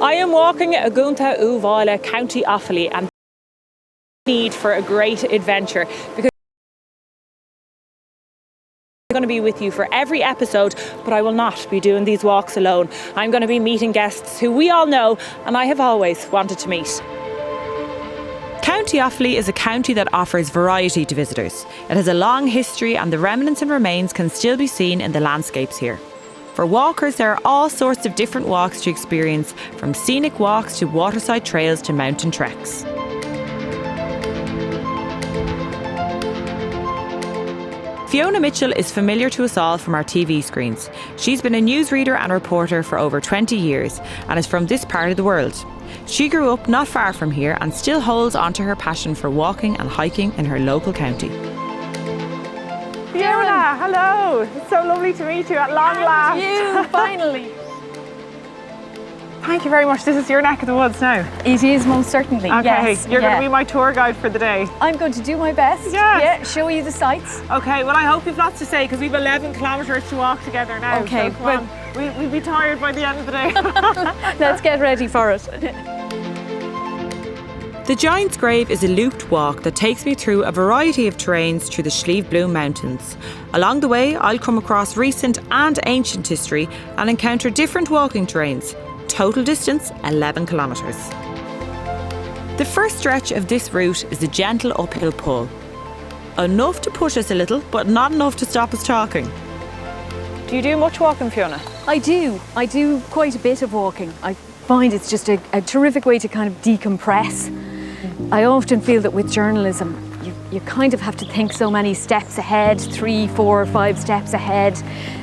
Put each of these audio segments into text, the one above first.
I am walking County Offaly, County Offaly, and need for a great adventure because I'm going to be with you for every episode, but I will not be doing these walks alone. I'm going to be meeting guests who we all know and I have always wanted to meet. County Offaly is a county that offers variety to visitors. It has a long history and the remnants and remains can still be seen in the landscapes here. For walkers, there are all sorts of different walks to experience, from scenic walks to waterside trails to mountain treks. Fiona Mitchell is familiar to us all from our TV screens. She's been a newsreader and reporter for over 20 years and is from this part of the world. She grew up not far from here and still holds onto her passion for walking and hiking in her local county. Fiona, hello! It's so lovely to meet you at long last. You, finally. Thank you very much. This is your neck of the woods now. It is, most certainly. Okay, yes. You're going to be my tour guide for the day. I'm going to do my best. Yeah. Show you the sights. Okay, well I hope you've lots to say because we've 11 kilometres to walk together now. Okay, so come on. We'll be tired by the end of the day. Let's get ready for it. The Giant's Grave is a looped walk that takes me through a variety of terrains through the Slieve Blooms mountains. Along the way, I'll come across recent and ancient history and encounter different walking terrains. Total distance, 11 kilometres. The first stretch of this route is a gentle uphill pull. Enough to push us a little, but not enough to stop us talking. Do you do much walking, Fiona? I do quite a bit of walking. I find it's just a terrific way to kind of decompress. I often feel that with journalism, you kind of have to think so many steps ahead, 3, 4, 5 steps ahead,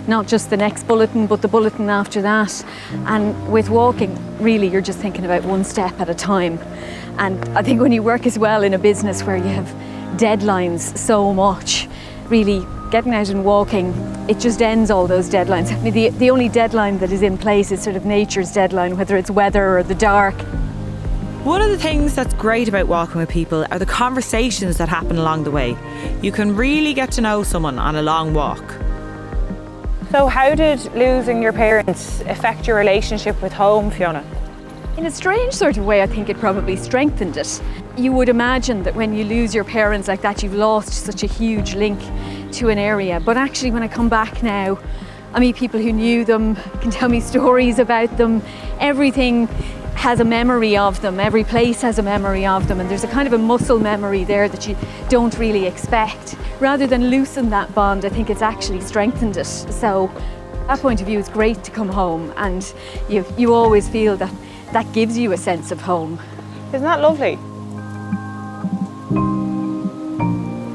not just the next bulletin, but the bulletin after that. And with walking, really, you're just thinking about one step at a time. And I think when you work as well in a business where you have deadlines so much, really getting out and walking, it just ends all those deadlines. I mean, the only deadline that is in place is sort of nature's deadline, whether it's weather or the dark. One of the things that's great about walking with people are the conversations that happen along the way. You can really get to know someone on a long walk. So how did losing your parents affect your relationship with home, Fiona? In a strange sort of way, I think it probably strengthened it. You would imagine that when you lose your parents like that, you've lost such a huge link to an area. But actually, when I come back now, I meet people who knew them, can tell me stories about them. Everything has a memory of them. Every place has a memory of them. And there's a kind of a muscle memory there that you don't really expect. Rather than loosen that bond, I think it's actually strengthened it. So that point of view, it's great to come home. And you always feel that that gives you a sense of home. Isn't that lovely?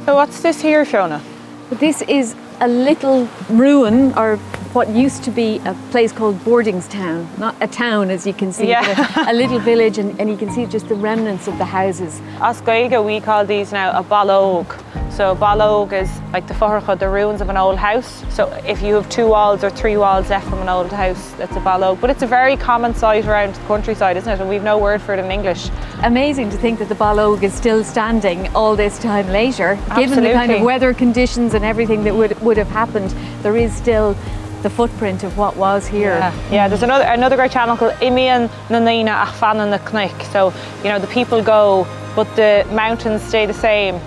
So what's this here, Fiona? This is a little ruin, or what used to be a place called Boardingstown. Not a town, as you can see, but a little village, and you can see just the remnants of the houses. As Gaeilge, we call these now a ballóg. So ballóg is like the furcha, the ruins of an old house. So if you have 2 walls or 3 walls left from an old house, that's a ballóg. But it's a very common sight around the countryside, isn't it? And we've no word for it in English. Amazing to think that the ballóg is still standing all this time later. Absolutely. Given the kind of weather conditions and everything that would have happened, there is still the footprint of what was here. Yeah, there's another great channel called Imbued ach. So, you know, the people go, but the mountains stay the same.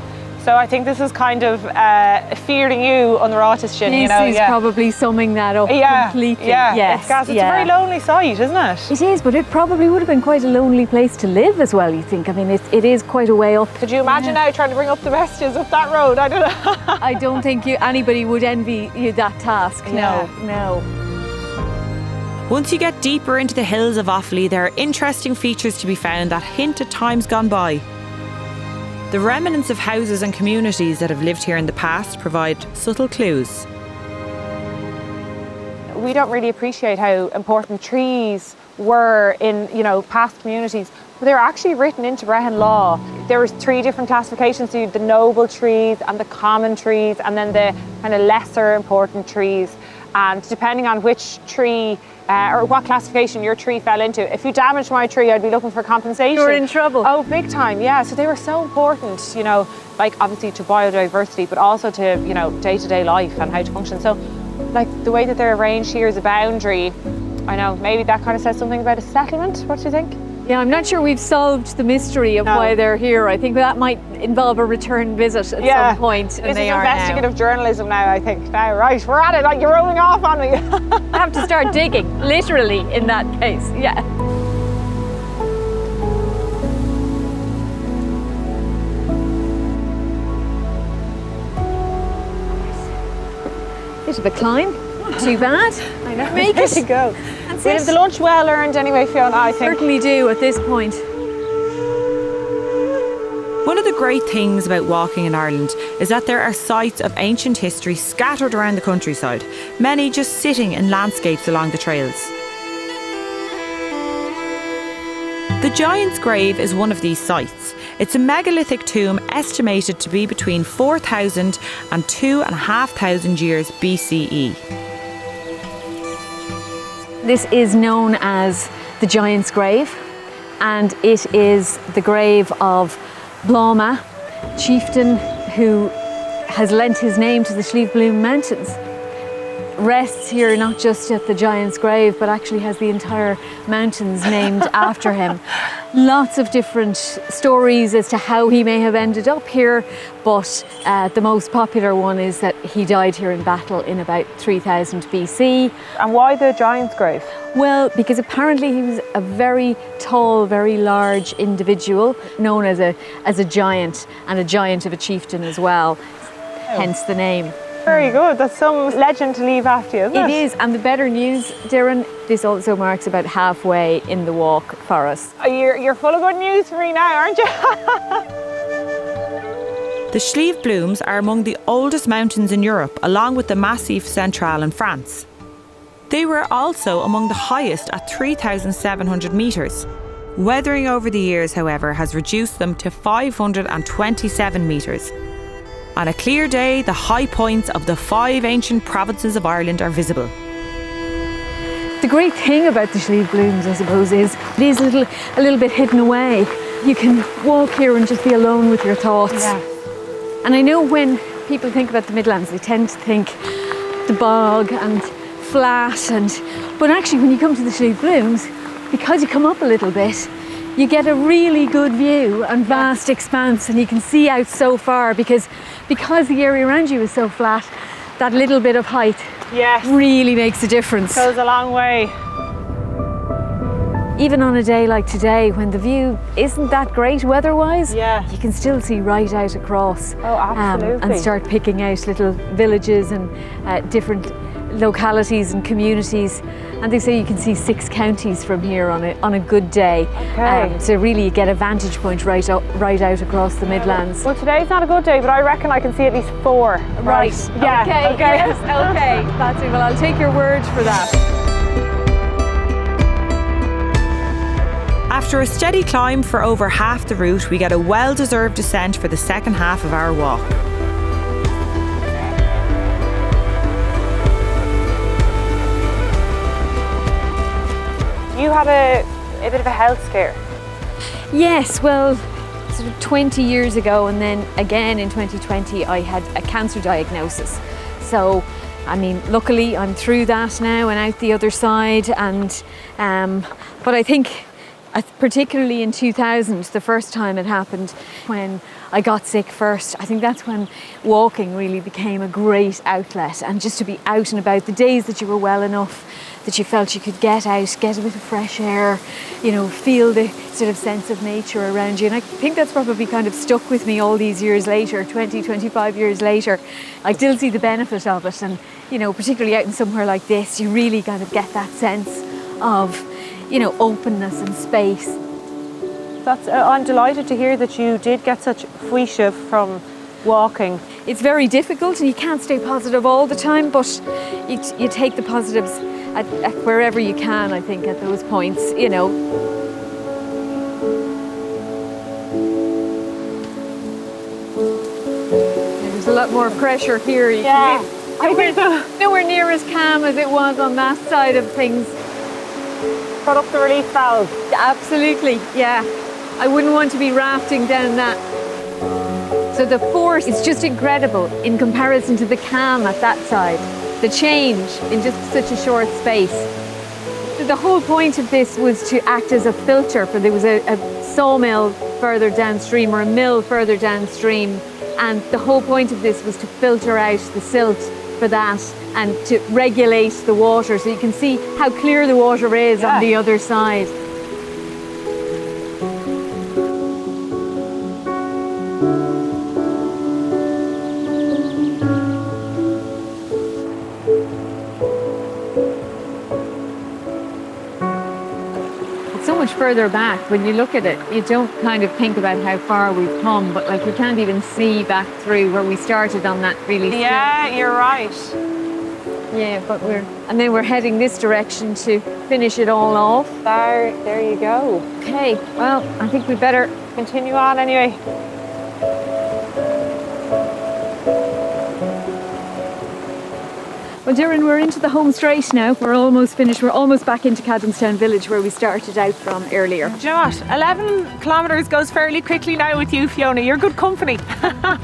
So I think this is kind of fearing you on the Rátastin, you know. This is probably summing that up completely. Yeah, yes, it's a very lonely sight, isn't it? It is, but it probably would have been quite a lonely place to live as well, you think. I mean, it is quite a way up. Could you imagine now trying to bring up the messages up that road? I don't know. I don't think anybody would envy you that task. No. Once you get deeper into the hills of Offaly, there are interesting features to be found that hint at times gone by. The remnants of houses and communities that have lived here in the past provide subtle clues. We don't really appreciate how important trees were in, past communities. But they were actually written into Brehon law. There was 3 different classifications: the noble trees and the common trees, and then the kind of lesser important trees. And depending on which tree or what classification your tree fell into, if you damaged my tree, I'd be looking for compensation. You're in trouble. Oh, big time, yeah. So they were so important, like obviously to biodiversity, but also to, day-to-day life and how to function. So like the way that they're arranged here is a boundary, I know, maybe that kind of says something about a settlement. What do you think? Yeah, I'm not sure we've solved the mystery of why they're here. I think that might involve a return visit at some point. And this they is are investigative now. journalism now, I think. Now, right, we're at it, like you're rolling off on me. I have to start digging, literally, in that case, yeah. Bit of a climb, not too bad. I know, Make there it. you go. That's We it. have the lunch well earned anyway, Fiona, I think. Certainly do at this point. One of the great things about walking in Ireland is that there are sites of ancient history scattered around the countryside, many just sitting in landscapes along the trails. The Giant's Grave is one of these sites. It's a megalithic tomb estimated to be between 4,000 and 2,500 years BCE. This is known as the Giant's Grave, and it is the grave of Blama, chieftain who has lent his name to the Slieve Blooms mountains. Rests here not just at the Giant's Grave, but actually has the entire mountains named after him. Lots of different stories as to how he may have ended up here, but the most popular one is that he died here in battle in about 3000 BC. And why the Giant's Grave? Well, because apparently he was a very tall, very large individual, known as a giant, and a giant of a chieftain as well, hence the name. Very good. That's some legend to leave after you, isn't it? It is, and the better news, Doireann, this also marks about halfway in the walk for us. You're full of good news for me now, aren't you? The Slieve Blooms are among the oldest mountains in Europe, along with the Massif Central in France. They were also among the highest at 3,700 metres. Weathering over the years, however, has reduced them to 527 metres. On a clear day, the high points of the 5 ancient provinces of Ireland are visible. The great thing about the Slieve Blooms, I suppose, is it is a little bit hidden away. You can walk here and just be alone with your thoughts. Yeah. And I know when people think about the Midlands, they tend to think the bog and flat, but actually when you come to the Slieve Blooms, because you come up a little bit, you get a really good view and vast expanse, and you can see out so far because the area around you is so flat. That little bit of height really makes a difference. Goes a long way. Even on a day like today, when the view isn't that great weather-wise, you can still see right out across. Oh, absolutely. And start picking out little villages and different localities and communities. And they say you can see 6 counties from here on a good day. Okay. So really you get a vantage point right out across the Midlands. Well, today's not a good day, but I reckon I can see at least 4. Right. Yeah. Okay. Yes. Okay. That's it. Well, I'll take your word for that. After a steady climb for over half the route, we get a well-deserved descent for the second half of our walk. You had a bit of a health scare. Yes, well, sort of 20 years ago, and then again in 2020, I had a cancer diagnosis. So, I mean, luckily I'm through that now and out the other side. And but I think, particularly in 2000, the first time it happened, when I got sick first, I think that's when walking really became a great outlet, and just to be out and about, the days that you were well enough that you felt you could get out, get a bit of fresh air, you know, feel the sort of sense of nature around you. And I think that's probably kind of stuck with me all these years later, 20, 25 years later. I still see the benefit of it, and, you know, particularly out in somewhere like this, you really kind of get that sense of, you know, openness and space. I'm delighted to hear that you did get such fuisha from walking. It's very difficult, and you can't stay positive all the time, but you take the positives at wherever you can, I think, at those points, you know. There's a lot more pressure here. I think so. Nowhere near as calm as it was on that side of things. Put up the release valve. Absolutely, yeah. I wouldn't want to be rafting down that. So the force is just incredible in comparison to the calm at that side. The change in just such a short space. the whole point of this was to act as a filter for, there was a sawmill further downstream or a mill further downstream, and the whole point of this was to filter out the silt for that and to regulate the water, so you can see how clear the water is on the other side. Further back, when you look at it, you don't kind of think about how far we've come, but like you can't even see back through where we started on that really. Yeah, you're right. Yeah, but then we're heading this direction to finish it all off. There you go. Okay, well, I think we better continue on anyway. Well, Doireann, we're into the home straight now. We're almost finished. We're almost back into Cadamstown village where we started out from earlier. Do you know what? 11 kilometres goes fairly quickly now with you, Fiona. You're good company.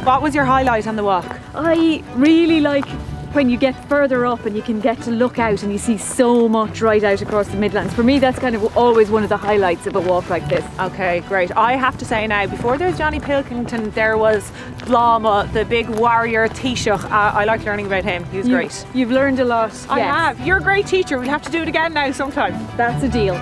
What was your highlight on the walk? I really like when you get further up and you can get to look out and you see so much right out across the Midlands. For me, that's kind of always one of the highlights of a walk like this. Okay, great. I have to say now, before there was Johnny Pilkington, there was Blama, the big warrior Taoiseach. I like learning about him. He was great. You've learned a lot. I have. You're a great teacher. We'll have to do it again now sometime. That's a deal.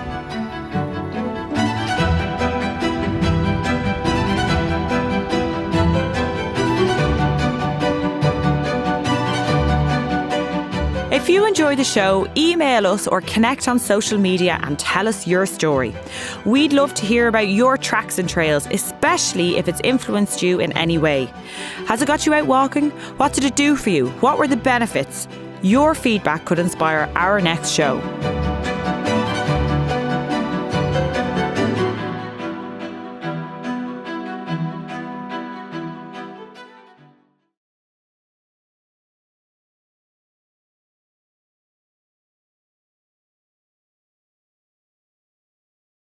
If you enjoy the show, email us or connect on social media and tell us your story. We'd love to hear about your tracks and trails, especially if it's influenced you in any way. Has it got you out walking? What did it do for you? What were the benefits? Your feedback could inspire our next show.